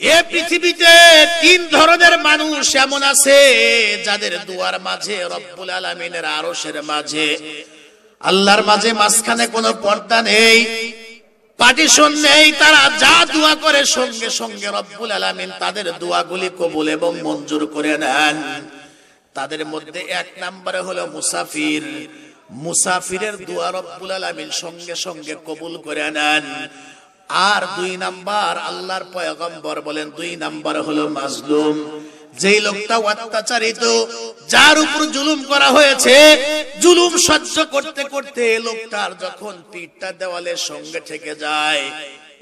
এই পৃথিবীতে তিন ধরনের মানুষ এমন আছে যাদের দুয়ার মাঝে রব্বুল আলামিনের আরশের মাঝে আল্লাহর মাঝে মাঝখানে কোনো পর্দা নেই, পার্টিশন নেই। তারা যা দোয়া করে সঙ্গে সঙ্গে রব্বুল আলামিন তাদের দোয়াগুলি কবুল এবং মঞ্জুর করে নেন। তাদের মধ্যে এক নম্বরে হলো মুসাফির। মুসাফিরের দোয়া রব্বুল আলামিন সঙ্গে সঙ্গে কবুল করে নেন। আর দুই নাম্বার আল্লাহর পয়গম্বর বলেন, দুই নাম্বার হলো মাজলুম। যেই লোকটা অত্যাচারিত, যার উপর জুলুম করা হয়েছে, জুলুম সহ্য করতে করতে লোকটার যখন পিঠটা দেওয়ালের সঙ্গে ঠেকে যায়,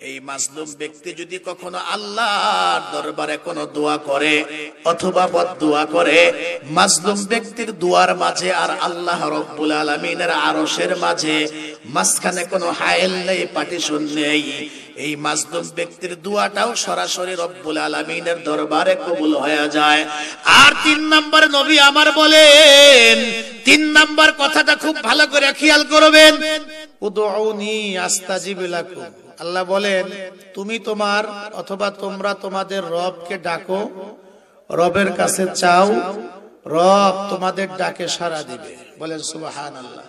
এই মাজলুম ব্যক্তি যদি কখনো আল্লাহর দরবারে কোনো দোয়া করে অথবা বদদোয়া করে, মাজলুম ব্যক্তির দোয়ার মাঝে আর আল্লাহ রাব্বুল আলামিনের আরশের মাঝে মাঝখানে কোনো হায়েল নেই, পার্টিশন নেই। এই মাজলুম ব্যক্তির দোয়াটাও সরাসরি রব্বুল আলামিনের দরবারে কবুল হয়ে যায়। আর তিন নাম্বার নবী আমার বলেন, তিন নাম্বার কথাটা খুব ভালো করে খেয়াল করবেন, উদউনি আস্তাজিব লাকুম। আল্লাহ বলেন, তুমি তোমার অথবা তোমরা তোমাদের রবকে ডাকো, রবের কাছে চাও, রব তোমাদের ডাকে সাড়া দিবে। বলেন সুবহানাল্লাহ।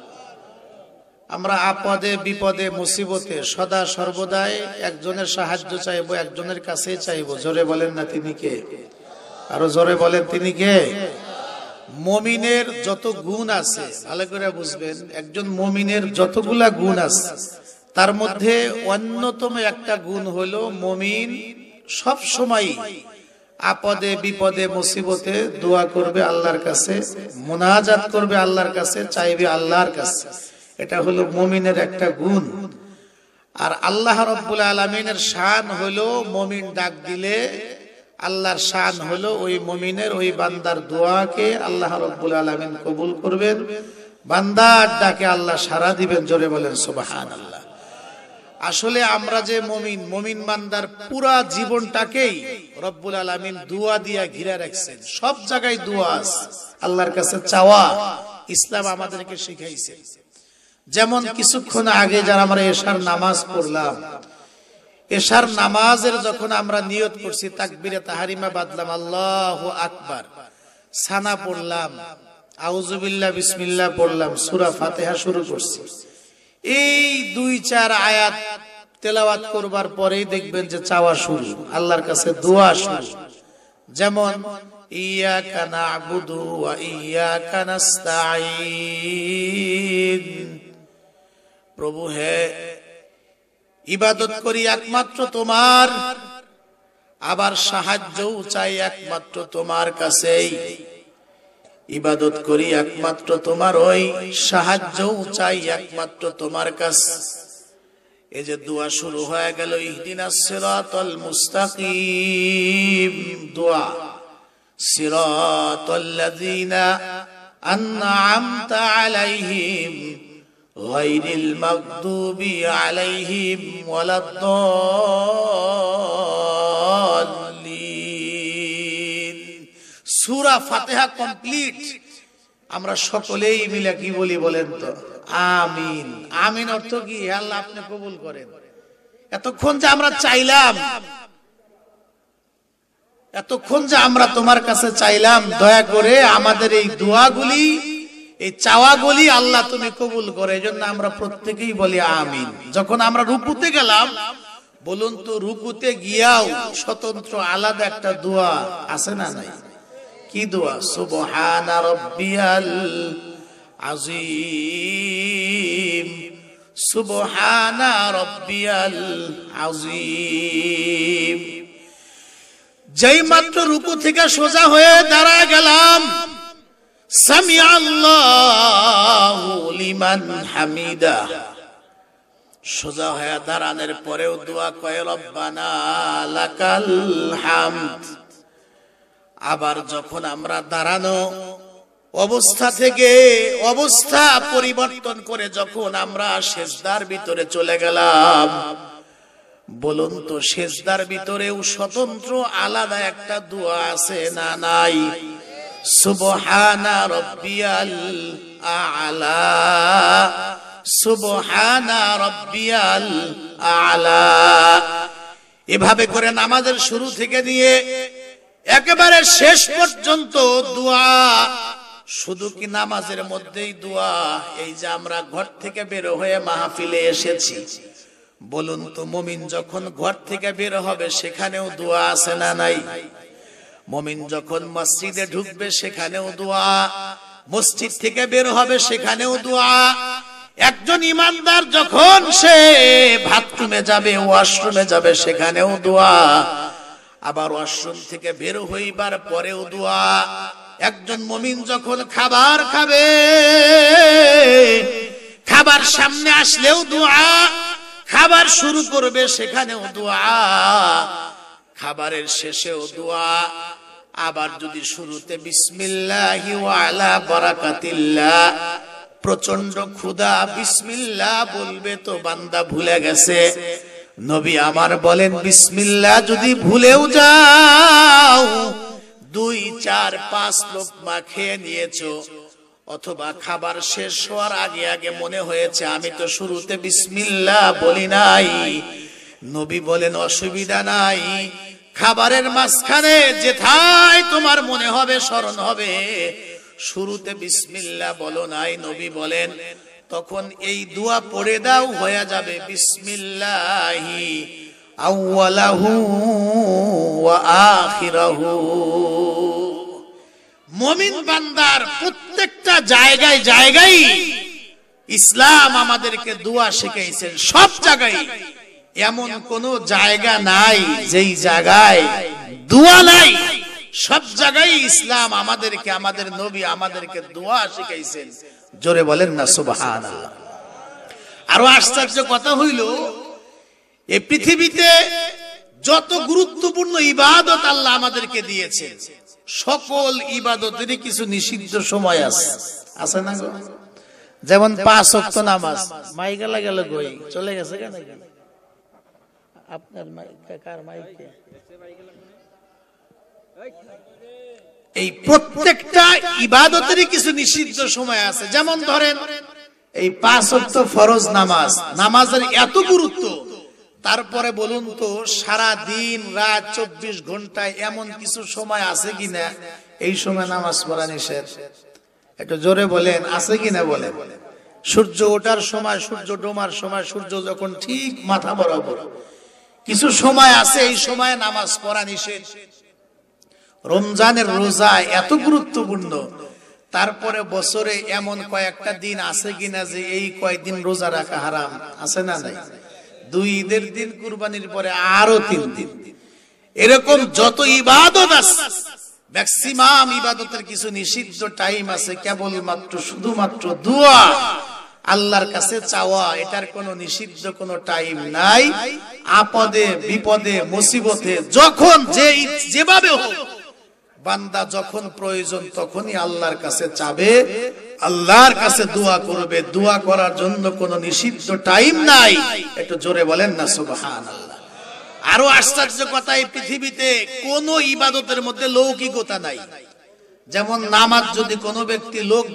আমরা আপদে বিপদে মুসিবতে সদা সর্বদাই একজনের সাহায্য চাইবো, একজনের কাছে চাইবো। জোরে বলেন না তিনি কে? আরো জোরে বলেন তিনি কে? মুমিনের যত গুণ আছে ভালো করে বুঝবেন, একজন মুমিনের যতগুলা গুণ আছে তার মধ্যে অন্যতম একটা গুণ হলো মুমিন সব সময় আপদে বিপদে মুসিবতে দোয়া করবে আল্লাহর কাছে, মুনাজাত করবে আল্লাহর কাছে, চাইবে আল্লাহর কাছে। এটা হলো মুমিনের একটা গুণ। আর আল্লাহ রাব্বুল আলামিনের শান হলো মুমিন ডাক দিলে আল্লাহর শান হলো ওই মুমিনের ওই বান্দার দোয়াকে আল্লাহ রাব্বুল আলামিন কবুল করবেন, বান্দার ডাকে আল্লাহ সাড়া দিবেন। জোরে বলেন সুবহানাল্লাহ। আসলে আমরা যে মুমিন, মুমিন বান্দার পুরা জীবনটাকেই রব্বুল আলামিন দোয়া দিয়া ঘিরে রাখছেন। সব জায়গায় দোয়া আছে, আল্লাহর কাছে চাওয়া ইসলাম আমাদেরকে শিখাইছে। যেমন কিছুক্ষণ আগে যারা আমরা এশার নামাজ পড়লাম, এশার নামাজের যখন আমরা নিয়ত করছি, তাকবীরে তাহরিমা বাদলাম, আল্লাহু আকবার, সানা পড়লাম, আউযুবিল্লাহ বিসমিল্লাহ পড়লাম, সূরা ফাতিহা শুরু করছি। এই দুই চার আয়াত তেলাওয়াত করবার পরেই দেখবেন যে চাওয়া শুরু, আল্লাহর কাছে দোয়া শুরু। যেমন ইয়াকা না'বুদু ওয়া ইয়াকা নাস্তাঈন, প্রভু হে ইবাদত করি একমাত্র তোমার, আবার সাহায্যও চাই একমাত্র তোমার কাছেই। ইবাদত করি একমাত্র তোমার, ওই সাহায্যও চাই একমাত্র তোমার কাছে। এই যে দোয়া শুরু হয়ে গেল, ইহদিনাস সিরাতাল মুস্তাকিম দোয়া, সিরাতাল্লাযীনা আন'আমতা আলাইহিম গায়রিল মাগদুবি আলাইহিম ওয়ালাদ-দাল্লিন। সূরা ফাতিহা কমপ্লিট। আমরা সকলেই মিলে কি বলি বলেন তো? আমিন। আমিন অর্থ কি? আল্লাহ আপনি কবুল করেন। এতক্ষণ যে আমরা চাইলাম, এতক্ষণ যে আমরা তোমার কাছে চাইলাম, দয়া করে আমাদের এই দোয়াগুলি, এই চাওয়াগুলি আল্লাহ তুমি কবুল করে। এজন্য আমরা প্রত্যেকেই বলি আমিন। যখন আমরা রুকুতে গেলাম, বলুন তো রুকুতে গিয়াও স্বতন্ত্র আলাদা একটা দোয়া আছে না নাই? কি দোয়া? সুবহানা রাব্বিয়াল আযীম, সুবহানা রাব্বিয়াল আযীম। যেই মাত্র রুকু থেকে সোজা হয়ে দাঁড়ায় গেলাম, সামিআল্লাহু লিমান হামিদা, সোজা হয়ে দাঁড়ানোর পরেও দোয়া কয় রব্বানা লাকাল হামদ। আবার যখন আমরা দাঁড়ানো অবস্থা থেকে অবস্থা পরিবর্তন করে যখন আমরা সিজদার ভিতরে চলে গেলাম, বলুন তো সিজদার ভিতরেও স্বতন্ত্র আলাদা একটা দোয়া আছে না নাই? সুবহানা রাব্বিয়াল আ'লা, সুবহানা রাব্বিয়াল আ'লা। এভাবে করে নামাজের শুরু থেকে নিয়ে একেবারে শেষ পর্যন্ত দোয়া। শুধু কি নামাজের মধ্যেই দোয়া? এই যে আমরা ঘর থেকে বের হয়ে মাহফিলে এসেছি, বলুন তো মুমিন যখন ঘর থেকে বের হবে সেখানেও দোয়া আছে না নাই? মুমিন যখন মসজিদে ঢুকবে সেখানেও দোয়া, মসজিদ থেকে বের হবে সেখানেও দোয়া। একজন ইমানদার যখন সে বাথরুমে যাবে, ওয়াশরুমে যাবে, সেখানেও দোয়া। আবার ওয়াশরুম থেকে বের হইবার পরেও দোয়া। একজন মুমিন যখন খাবার খাবে, খাবার সামনে আসলেও দোয়া, খাবার শুরু করবে সেখানেও দোয়া, খাবারের শেষেও দোয়া। আবার যদি শুরুতে বিসমিল্লাহি ওয়া আলা বারাকাতিল্লাহ, প্রচন্ড ক্ষুধা, বিসমিল্লাহ বলবে তো বান্দা ভুলে গেছে। নবী আমার বলেন বিসমিল্লাহ যদি ভুলেও যাও, 2, 4, 5 লোকমা খেয়ে নিয়েছো, অথবা খাবার শেষ হওয়ার আগে আগে মনে হয়েছে আমি তো শুরুতে বিসমিল্লাহ বলি নাই, নবী বলেন অসুবিধা নাই। খাবারের মাঝখানে যেথায় তোমার মনে হবে, স্মরণ হবে, শুরুতে বিসমিল্লাহ বলো নাই, নবী বলেন তখন এই দোয়া পড়ে দাও, হয়ে যাবে বিসমিল্লাহি আউয়ালাহু ওয়া আখিরাহু। মুমিন বান্দার প্রত্যেকটা জায়গায় জায়গায় ইসলাম আমাদেরকে দোয়া শিখাইছেন। সব জায়গায় এমন কোন জায়গা নাই যেই জায়গায় দোয়া নাই। সব জায়গায় ইসলাম আমাদেরকে, আমাদের নবী আমাদেরকে দোয়া শিখাইছেন। জোরে বলেন না সুবহানাল্লাহ। আরো আশ্চর্য কথা হইল, এই পৃথিবীতে যত গুরুত্বপূর্ণ ইবাদত আল্লাহ আমাদেরকে দিয়েছে, সকল ইবাদতেরই কিছু নিষিদ্ধ সময় আছে, আছে না গো? যেমন 5 ওয়াক্ত নামাজ। মাইকেলা গেল কই? চলে গেছে কেন? আপনার কার মাইকে? এই প্রত্যেকটা ইবাদতেরই কিছু নিষিদ্ধ সময় আছে। যেমন ধরেন এই 5 ওয়াক্ত ফরজ নামাজ, নামাজের এত গুরুত্ব, তারপরে বলুন তো সারা দিন রাত 24 ঘন্টায় এমন কিছু সময় আছে কিনা এই সময় নামাজ পড়া নিষেধ? একটু জোরে বলেন, আছে কিনা বলেন। সূর্য ওঠার সময়, সূর্য ডোমার সময়, সূর্য যখন ঠিক মাথা বরাবর কিছু সময় আছে, এই সময় নামাজ পড়া নিষেধ। রমজানের রোজা এত গুরুত্বপূর্ণ, তারপরে বছরে এমন কয়েকটা দিন আছে কিনা যে এই কয়েকদিন রোজা রাখা হারাম, আছে না নাই? 2 ঈদের দিন, কুরবানির পরে আরো 3 দিন। এরকম যত ইবাদত আছে, ম্যাক্সিমাম ইবাদতের কিছু নিষিদ্ধ টাইম আছে। কেবলমাত্র শুধুমাত্র দোয়া, আল্লাহর কাছে চাওয়া, এটার কোনো নিষিদ্ধ কোনো টাইম নাই। আপদে বিপদে মুসিবতে যখন যেভাবে হোক, বান্দা যখন প্রয়োজন তখনই আল্লাহর কাছে চাবে, আল্লাহর কাছে দোয়া করবে। দোয়া করার জন্য কোনো নিষিদ্ধ টাইম নাই। একটু জোরে বলেন না সুবহানাল্লাহ। আরো আশ্চর্য কথা, এই পৃথিবীতে কোন ইবাদতের মধ্যে লৌকিকতা নাই। যেমন নামাজ যদি কোনো ব্যক্তি লোক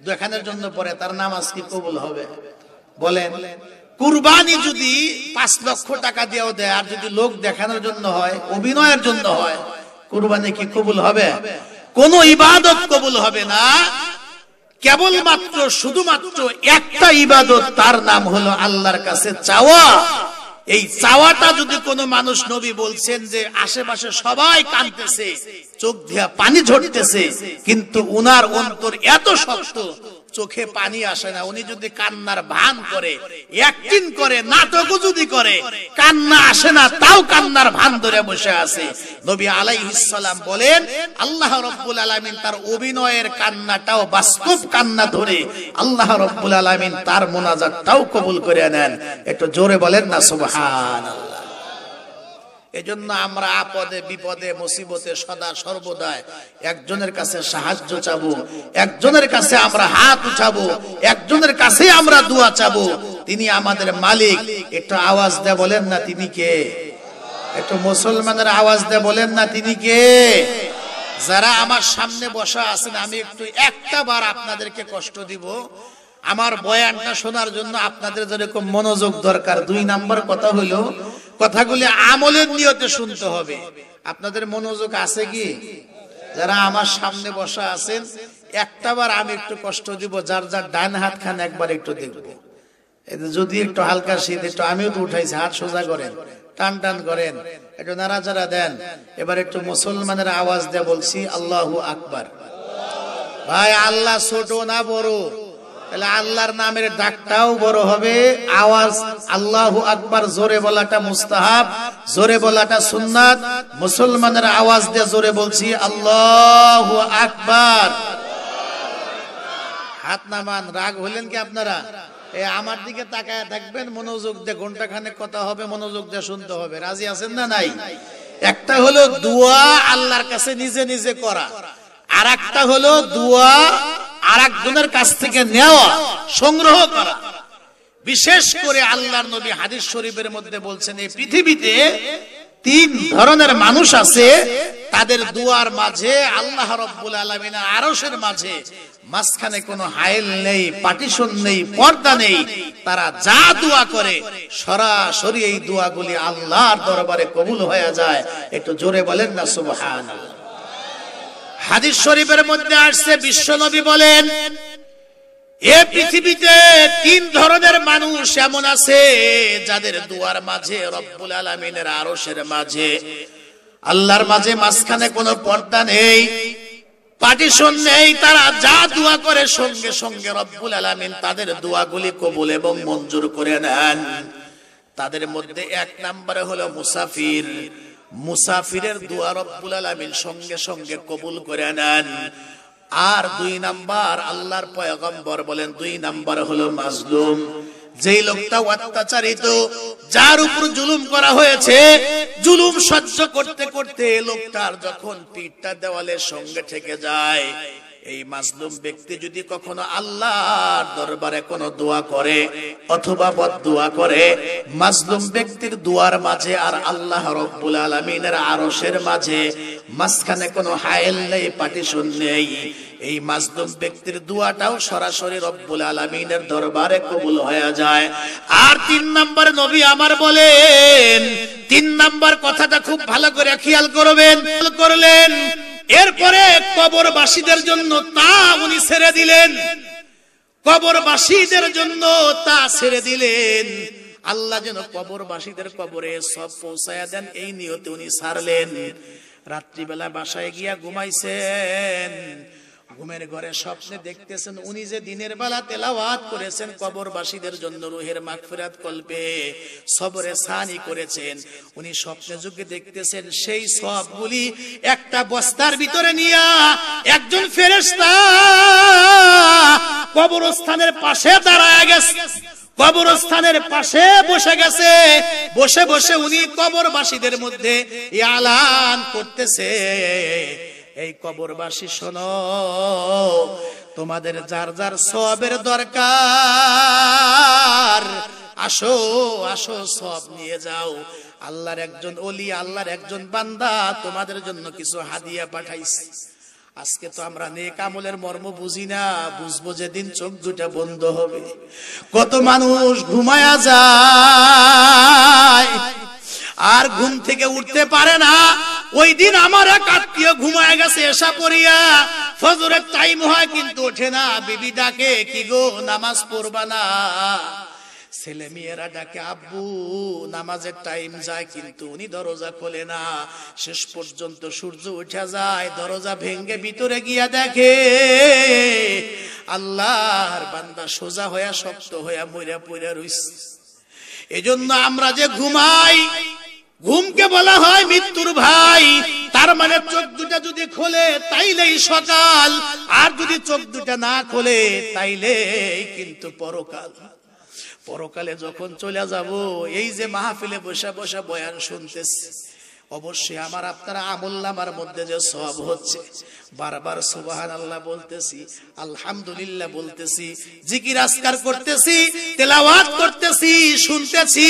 দেখানোর জন্য পড়ে, তার নামাজ কি কবুল হবে বলেন? কুরবানি যদি 5 লক্ষ টাকা দিয়েও দেয়, আর যদি লোক দেখানোর জন্য হয়, অভিনয়ের জন্য হয়, কুরবানি কি কবুল হবে? কোন ইবাদত কবুল হবে না। কেবলমাত্র শুধুমাত্র একটা ইবাদত, তার নাম হলো আল্লাহর কাছে চাওয়া। এই চাওয়াটা যদি কোনো মানুষ, নবী বলছেন যে আশেপাশে সবাই কাঁদতেছে, চোখ দিয়ে পানি ঝরতেছে, কিন্তু উনার অন্তর এত শক্ত, চোখে পানি আসে না। উনি যদি কান্নার ভান করে, অ্যাক্টিং করে, নাটকও যদি করে, কান্না আসে না, তাও কান্নার ভান ধরে বসে আছে। নবী আলাইহিস সালাম বলেন আল্লাহ রাব্বুল আলামিন তার অভিনয়ের কান্নাটাও বাস্তব কান্না ধরে আল্লাহ রাব্বুল আলামিন তার মোনাজাতটাও কবুল করে নেন। একটু জোরে বলেন না সুবহানাল্লাহ। এজন্য আমরা আপদে বিপদে মুসিবতে সদা সর্বদা একজনের কাছে সাহায্য চাবো, একজনের কাছে আমরা হাত উঠাবো, একজনের কাছে আমরা দোয়া চাবো। তিনি আমাদের মালিক। একটু আওয়াজ দিয়ে বলেন না তিনি কে? একটু মুসলমানের আওয়াজ দিয়ে বলেন না তিনি কে? যারা আমার সামনে বসা আছেন, আমি একটু একটা বার আপনাদেরকে কষ্ট দিব। আমার বয়ানটা শোনার জন্য আপনাদের যেরকম মনোযোগ দরকার, 2 নাম্বার কথা হলো কথাগুলি আমলের নিয়তে শুনতে হবে। আপনাদের মনোযোগ আছে কি? যারা আমার সামনে বসা আছেন একটাবার আমি একটু কষ্ট দিব, যার যার ডান হাত খান একবার একটু দেখবো। যদি একটু হালকা শীত, একটু আমিও তো উঠাইছি, হাত সোজা করেন, টান টান করেন, একটু নাড়াচাড়া দেন। এবার একটু মুসলমানের আওয়াজ দিয়ে বলছি আল্লাহু আকবার। ভাই আল্লাহ ছোট না বড়? তাহলে আল্লাহর নামের ডাকটাও বড় হবে। আওয়াজ আল্লাহু আকবার জোরে বলাটা মুস্তাহাব, জোরে বলাটা সুন্নাত। মুসলমানের আওয়াজ দিয়ে জোরে বলছি আল্লাহু আকবার। হাত নামান। রাগ হলেন কি আপনারা? আমার দিকে তাকায় থাকবেন, মনোযোগ দিয়ে ঘন্টা খানেক কথা হবে, মনোযোগ দিয়ে শুনতে হবে। রাজি আছেন না নাই? একটা হলো দোয়া আল্লাহর কাছে নিজে নিজে করা, আর একটা হলো দোয়া আরেকজনের কাছ থেকে নেওয়া, সংগ্রহ করা। বিশেষ করে আল্লাহর নবী হাদিস শরীফের মধ্যে বলছেন এই পৃথিবীতে 3 ধরনের মানুষ আছে, তাদের দুয়ার মাঝে আল্লাহ রাব্বুল আলামিনের আরশের মাঝে মাঝখানে কোনো হায়েল নেই, পার্টিশন নেই, পর্দা নেই। তারা যা দোয়া করে সরাসরি এই দোয়াগুলি আল্লাহর দরবারে কবুল হয়ে যায়। একটু জোরে বলেন না সুবহানাল্লাহ। হাদিস শরীফের মধ্যে আসছে, বিশ্ব নবী বলেন এই পৃথিবীতে 3 ধরনের মানুষ এমন আছে যাদের দুয়ার মাঝে রব্বুল আলামিনের আরশের মাঝে আল্লাহর মাঝে মাঝখানে কোনো পর্দা নেই, পার্টিশন নেই। তারা যা দোয়া করে সঙ্গে সঙ্গে রব্বুল আলামিন তাদের দোয়াগুলি কবুল এবং মঞ্জুর করে নেন। তাদের মধ্যে 1 নম্বরে হলো মুসাফির। মুসাফিরের দোয়া রব্বুল আলামিন সঙ্গে সঙ্গে কবুল করে নেন। আর 2 নাম্বার আল্লাহর পয়গম্বর বলেন 2 নাম্বার হলো মাজলুম। যেই লোকটা অত্যাচারিত, যার উপর জুলুম করা হয়েছে, জুলুম সহ্য করতে করতে লোকটার যখন পিঠটা দেওয়ালের সঙ্গে ঠেকে যায়, এই মাজলুম ব্যক্তি যদি কখনো আল্লাহর দরবারে কোনো দোয়া করে অথবা বদদোয়া করে, মাজলুম ব্যক্তির দুয়ার মাঝে আর আল্লাহ রাব্বুল আলামিনের আরশের মাঝে মাঝখানে কোনো হায়েল নেই, পার্টিশন নেই। এই মাজলুম ব্যক্তির দোয়াটাও সরাসরি রব্বুল আলামিনের দরবারে কবুল হয়ে যায়। আর 3 নম্বর নবী আমার বলেন, 3 নম্বর কথাটা খুব ভালো করে খেয়াল করলেন। এরপরে কবরবাসীদের জন্য তা উনি ছেড়ে দিলেন, কবরবাসীদের জন্য তা ছেড়ে দিলেন। আল্লাহ যেন কবরবাসীদের কবরে সব পৌঁছায়া দেন, এই নিয়তে উনি ছাড়লেন। রাত্রিবেলা বাসায় গিয়া ঘুমাইছেন, ঘুমের ঘরে স্বপ্নে দেখতেছেন উনি যে দিনের বেলা তেলাওয়াত করেছেন কবরবাসীদের জন্য রুহের মাগফিরাত কল্পে সবরে সানি করেছেন, উনি স্বপ্নে যুগে দেখতেছেন সেই সবগুলি একটা বস্তার ভিতরে নিয়া একজন ফেরেশতা কবরস্থানের পাশে দাঁড়ায় গেছে, কবরস্থানের পাশে বসে গেছে। বসে বসে উনি কবরবাসীদের মধ্যে এলান করতেছে, এই কবরবাসী শোনো, তোমাদের যার যার সওয়াবের দরকার আসো আসো সওয়াব নিয়ে যাও। আল্লাহর একজন ওলি, আল্লাহর একজন বান্দা তোমাদের জন্য কিছু হাদিয়া পাঠাইছে। আজকে তো আমরা নেক আমলের মর্ম বুঝি না, বুঝবো যেদিন চোখ দুটা বন্ধ হবে। কত মানুষ ঘুমায়া যায় আর ঘুম থেকে উঠতে পারে না। ওই দিন আমার এক আত্মীয় ঘুমায় গেছে এশা পড়িয়া, ফজরের টাইম হয় কিন্তু ওঠে না। বিবি ডাকে, কি গো নামাজ পড়বা না? ছেলে মেয়েরা ডাকে, আব্বু নামাজের টাইম যায়, কিন্তু উনি দরজা খোলে না। শেষ পর্যন্ত সূর্য উঠে যায়, দরজা ভেঙ্গে ভিতরে গিয়া দেখে আল্লাহর বান্দা সোজা হইয়া শক্ত হইয়া মইরা পইরা রইছে। এজন্য আমরা যে ঘুমাই, ঘুমকে বলা হয় মৃত্যুর ভাই। তার মানে চোখ দুটা যদি খোলে তাইলেই সকাল, আর যদি চোখ দুটা না খোলে তাইলেই কিন্তু পরকাল। পরকালে যখন চলে যাব, এই যে মাহফিলে বসে বসে বয়ান শুনতেছি, অবশ্যই আমার আপনারা আমলনামার মধ্যে যে সওয়াব হচ্ছে, বারবার সুবহানাল্লাহ বলতেছি, আলহামদুলিল্লাহ বলতেছি, জিকির আজকার করতেছি, তেলাওয়াত করতেছি, শুনতেছি,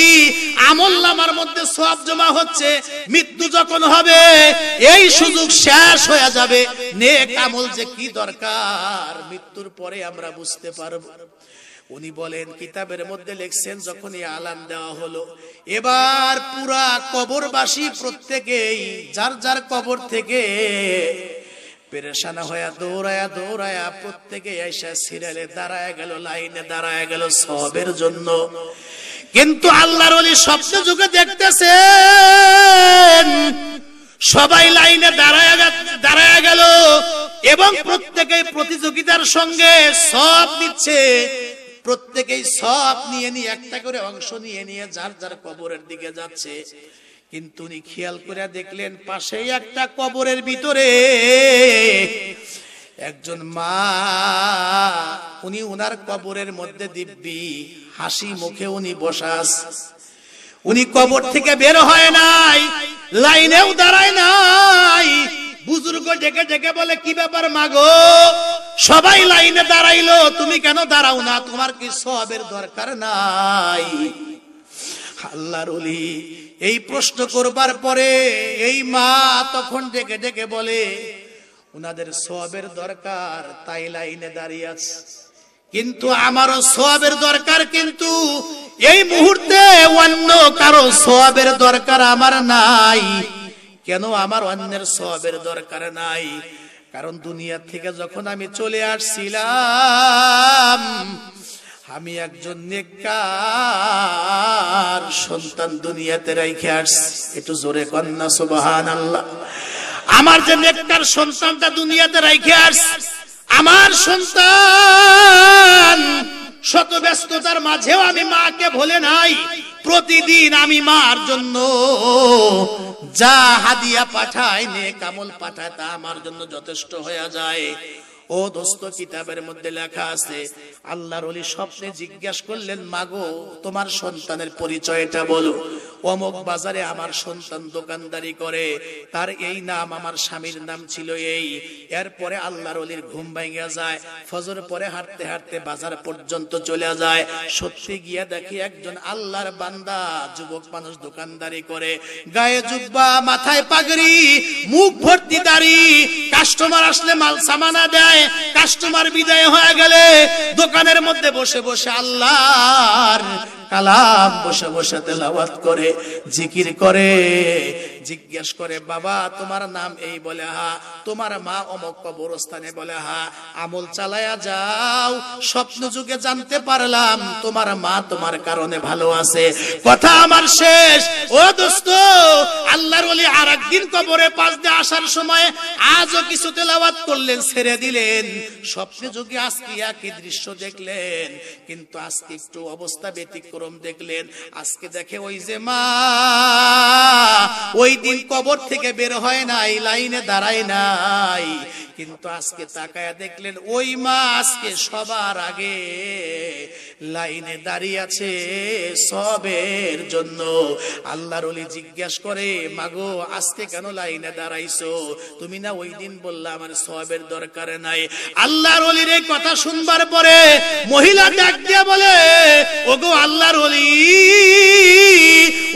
আমলনামার মধ্যে সওয়াব জমা হচ্ছে। মৃত্যু যখন হবে এই সুযোগ শেষ হয়ে যাবে। নেক আমল যে কি দরকার মৃত্যুর পরে আমরা বুঝতে পারবো। উনি বলেন কিতাবের মধ্যে লিখছেন যখনই আলান দেওয়া হলো এবার পুরা কবরবাসী প্রত্যেকেই যার যার কবর থেকে পেরেশান হয়ে দৌড়ায়া দৌড়ায়া প্রত্যেকে এসে সিরিয়ালে দাঁড়ায় গেল, লাইনে দাঁড়ায় গেল সওয়াবের জন্য। কিন্তু আল্লাহর ওলি স্বপ্ন যুগে দেখতেছেন সবাই লাইনে দাঁড়ায় গেল এবং প্রত্যেকেই প্রতিযোগিতার সঙ্গে সওয়াব নিচ্ছে, প্রত্যেকেই সওয়াব নিয়ে নিয়ে একটা করে অংশ নিয়ে নিয়ে যার যার কবরের দিকে যাচ্ছে। কিন্তু উনি খেয়াল করে দেখলেন পাশেই একটা কবরের ভিতরে একজন মা, উনি উনার কবরের মধ্যে দিব্যি হাসি মুখে উনি বসা আছে। উনি কবর থেকে বের হয় নাই, লাইনেও দাঁড়ায় নাই। বুজুর্গ ডেকে ডেকে বলে কি ব্যাপার মাগো, সবাই লাইনে দাঁড়াইলো, তুমি কেন দাঁড়াও না? তোমার কি সওয়াবের দরকার নাই? আল্লাহর ওলি এই প্রশ্ন করবার পরে এই মা তখন ডেকে ডেকে বলে উনাদের সওয়াবের দরকার তাই লাইনে দাঁড়িয়ে আছে, কিন্তু আমারও সওয়াবের দরকার, কিন্তু এই মুহূর্তে অন্য কারো সওয়াবের দরকার আমার নাই। কেন আমার অন্যের সওয়াবের দরকার নাই? কারণ দুনিয়া থেকে যখন আমি চলে আসছিলাম আমি একজন নেককার সন্তান দুনিয়াতে রাইখে আসছি। একটু জোরে কন্যা সুবহানাল্লাহ। আমার যে নেককার সন্তানটা দুনিয়াতে রাইখে আসছি, আমার সন্তান শত ব্যস্ততার মাঝেও আমি মাকে ভুলে নাই। প্রতিদিন আমি মার জন্য যা হাদিয়া পাঠাই, নেক আমল পাঠায়, তা আমার জন্য যথেষ্ট হয়ে যায়। ও দোস্ত, কিতাবের মধ্যে লেখা আছে আল্লাহর ওলি স্বপ্নে জিজ্ঞাসা করলেন মাগো তোমার সন্তানের পরিচয়টা বলো। অমুক বাজারে আমার সন্তান দোকানদারি করে, তার এই নাম, আমার স্বামীর নাম ছিল এই। এরপরে আল্লাহর ওলির ঘুম ভাঙিয়া যায়, ফজর পরে হাঁটতে হাঁটতে বাজার পর্যন্ত চলে যায়। সত্যি গিয়া দেখি একজন আল্লাহর বান্দা যুবক মানুষ দোকানদারি করে, গায়ে জুব্বা, মাথায় পাগড়ি, মুখ ভর্তি দাড়ি। কাস্টমার আসলে মাল সামানা দেয়, কাস্টমার বিদায় হয়ে গেলে দোকানের মধ্যে বসে বসে আল্লাহর কালাম বসে বসে তেলাওয়াত করে, জিকির করে। জিজ্ঞেস করে বাবা তোমার নাম এই? বলে হা। তোমার মা অমুক কবরস্থানে? বলে হা। আমল চালায়া যাও, স্বপ্ন যুগে জানতে পারলাম তোমার মা তোমার কারণে ভালো আছে। কথা আমার শেষ। ও দোস্ত, আল্লাহর ওলি আরেকদিন কবরে পাশ দিয়ে আসার সময় আজও কিছু তেলাওয়াত করলেন, ছেড়ে দিলেন। স্বপ্ন যুগে আজকে একই দৃশ্য দেখলেন, কিন্তু আজকে একটু অবস্থা ব্যতিক্রম দেখলেন। আজকে দেখে ওই যে মা ওই দিন কবর থেকে বের হয় নাই, লাইনে দাঁড়ায় নাই, কিন্তু আজকে তাকায়া দেখলেন ওই মা আজকে সবার আগে লাইনে দাঁড়িয়ে আছে সওয়াবের জন্য। আল্লাহর ওলি জিজ্ঞাসা করে মাগো আজকে কেন লাইনে দাঁড়াইছো? তুমি না ওই দিন বললা আমার সওয়াবের দরকার নাই। আল্লাহর ওলির এই কথা শুনবার পরে মহিলা ডাক দিয়া বলে ওগো আল্লাহর ওলি,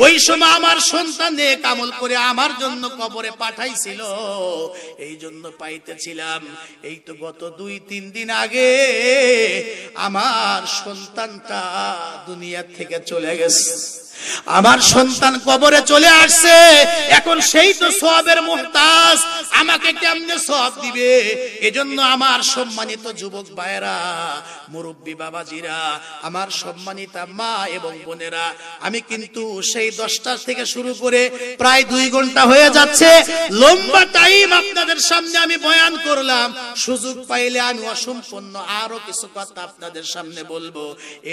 ওই সময় আমার সন্তান নেক আমল করে আমার জন্য কবরে পাঠাইছিল, এই জন্য পাইতেছিলাম। এই তো গত 2-3 দিন আগে আমার সন্তানটা দুনিয়া থেকে চলে গেছে, আমার সন্তান কবরে চলে আসছে। এখন সেই তো সওয়াবের মুহতাজ, আমাকে কেমনে সওয়াব দিবে? এজন্য আমার সম্মানিত যুবক ভাইয়েরা, মুরব্বী বাবাজিরা, আমার সম্মানিতা মা এবং বোনেরা, আমি কিন্তু সেই 10টা থেকে শুরু করে প্রায় 2 ঘন্টা হয়ে যাচ্ছে, লম্বা টাইম আপনাদের সামনে আমি বয়ান করলাম। সুযোগ পাইলে আমি অসম্পূর্ণ আরো কিছু কথা আপনাদের সামনে বলবো।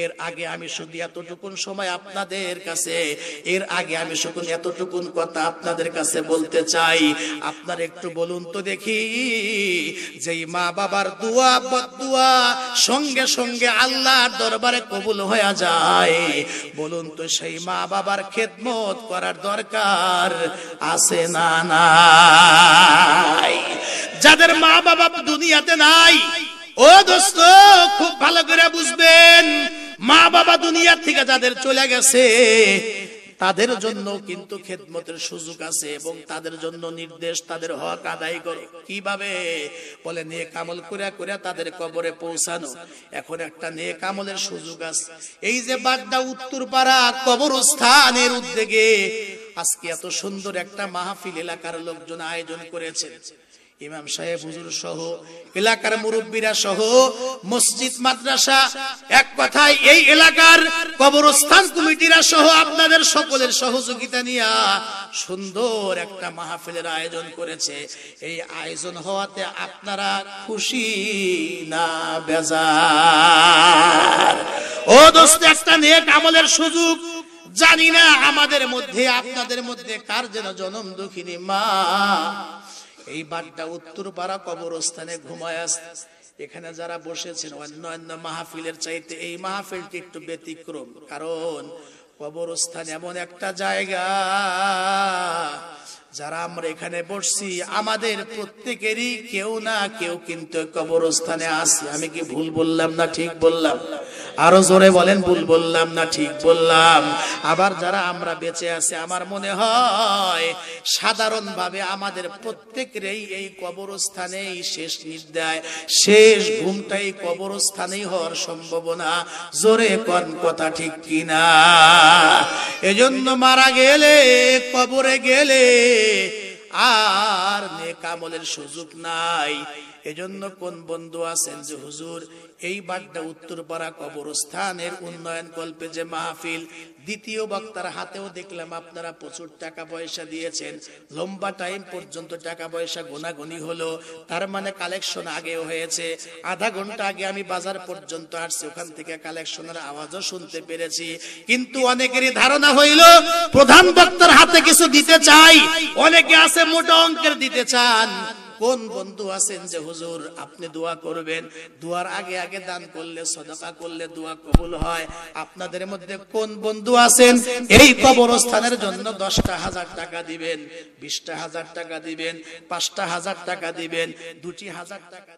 এর আগে আমি শুধু এতটুকুন সময় আপনাদের কাছে, এর আগে আমি শুধু এতটুকুন কথা আপনাদের কাছে বলতে চাই। আপনারা একটু বলুন তো দেখি, যেই মা বাবার দোয়া বদদুয়া সঙ্গে সঙ্গে আল্লাহর দরবারে কবুল হয়ে যায়, বলুন তো সেই মা বাবার খেদমত করার দরকার আছে না নাই? যাদের মা বাবা দুনিয়াতে নাই, ও দোস্ত খুব ভালো করে বুঝবেন, মা বাবা দুনিয়া থেকে যাদের চলে গেছে, তাদের জন্য কিন্তু খেদমতের সুযোগ আছে এবং তাদের জন্য নির্দেশ, তাদের হক আদায় করো। কিভাবে? বলে নেক আমল কইরা কইরা তাদের কবরে পৌঁছানো। এখন একটা নেক আমলের সুযোগ আছে। এই যে বাড্ডা উত্তরপাড়া কবরস্থানের উদ্যোগে আজকে এত সুন্দর একটা মাহফিল এলাকার লোকজন আয়োজন করেছেন। ইমাম সাহেব হুজুর সহ এলাকার মুরব্বীরা সহ মসজিদ মাদ্রাসা, এক কথায় এই এলাকার কবরস্থান কমিটিরা সহ আপনাদের সকলের সহযোগিতা নিয়ে সুন্দর একটা মাহফিলের আয়োজন করেছে। এই আয়োজন হওয়াতে আপনারা খুশি না বেজার? ও দোস্ত, একটা নেক আমলের সুযোগ। জানি না আমাদের মধ্যে আপনাদের মধ্যে কার যেন জনম দুঃখিনী মা এই বাড্ডা উত্তরপাড়া কবরস্থানে ঘুমায় আছে। এখানে যারা বসেছেন অন্য মাহফিলের চাইতে এই মাহফিলটি একটু ব্যতিক্রম, কারণ কবরস্থান এমন একটা জায়গা, যারা আমরা এখানে বসছি আমাদের প্রত্যেকেরই কেউ না কেউ কিন্তু কবরস্থানে আছে। আমি কি ভুল বললাম না ঠিক বললাম? আরো জোরে বলেন, ভুল বললাম না ঠিক বললাম? আবার যারা আমরা বেঁচে আছি, আমার মনে হয় সাধারণভাবে আমাদের প্রত্যেকেরই এই কবরস্থানেই শেষ নিদ্রায়, শেষ ঘুমটাই কবরস্থানেই হওয়ার সম্ভাবনা। জোরে কোন কথা ঠিক কিনা? এজন্য মারা গেলে, কবরে গেলে আর নেক আমলের সুযোগ নাই। এজন্য কোন বন্ধু আছেন যে হুজুর এই বাড্ডা উত্তরপাড়া কবরস্থানের উন্নয়ন কল্পে যে মাহফিল, দ্বিতীয় বক্তার হাতেও দেখলাম আপনারা প্রচুর টাকা পয়সা দিয়েছেন, লম্বা টাইম পর্যন্ত টাকা পয়সা গোনাগুনি হলো, তার মানে কালেকশন আগেও হয়েছে। আধা ঘন্টা আগে আমি বাজার পর্যন্ত আসছি, ওখান থেকে কালেকশনের আওয়াজও শুনতে পেরেছি। কিন্তু অনেকেরই ধারণা হইল প্রধান বক্তার হাতে কিছু দিতে চাই, অনেকে আছে মোটা অঙ্কের দিতে চান। কোন বন্ধু আছেন যে হুজুর আপনি দোয়া করবেন, দোয়ার আগে আগে দান করলে, সদকা করলে দোয়া কবুল হয়? আপনাদের মধ্যে কোন বন্ধু আছেন এই কবরস্থানের জন্য 10,000 টাকা দিবেন, 20,000 টাকা দিবেন, 5,000 টাকা দিবেন, 2,000 টাকা